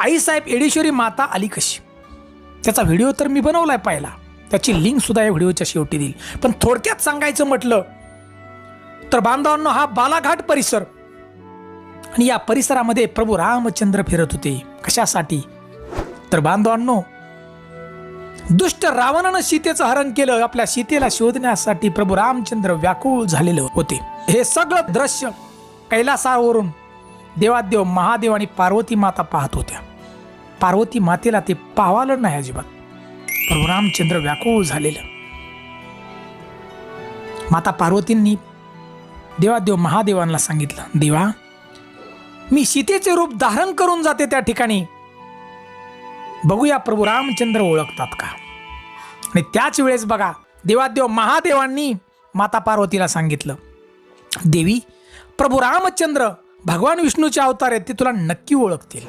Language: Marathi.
आईसाहेब येडेश्वरी माता आली कशी, त्याचा व्हिडिओ तर मी बनवलाय पाहिला, त्याची लिंक सुद्धा या व्हिडिओच्या शेवटी देईल. पण थोडक्यात सांगायचं म्हटलं तर बांधवांनो, हा बालाघाट परिसर आणि या परिसरामध्ये प्रभू रामचंद्र फिरत होते. कशासाठी तर बांधवांनो, दुष्ट रावणानं सीतेचं हरण केलं. आपल्या सीतेला शोधण्यासाठी प्रभू रामचंद्र व्याकुळ झालेले होते. हे सगळं दृश्य कैलासावरून देवादेव महादेव आणि पार्वती माता पाहत होत्या. पार्वती मातेला ते पावालं नाही अजिबात. प्रभू रामचंद्र व्याकुळ झालेलं. माता पार्वतींनी देवादेव महादेवांना सांगितलं, देवा, मी सीतेचे रूप धारण करून जाते त्या ठिकाणी, बघूया प्रभू रामचंद्र ओळखतात का. आणि त्याच वेळेस बघा, देवादेव महादेवांनी माता पार्वतीला सांगितलं, देवी, प्रभू रामचंद्र भगवान विष्णूचे अवतार आहेत, ते तुला नक्की ओळखतील.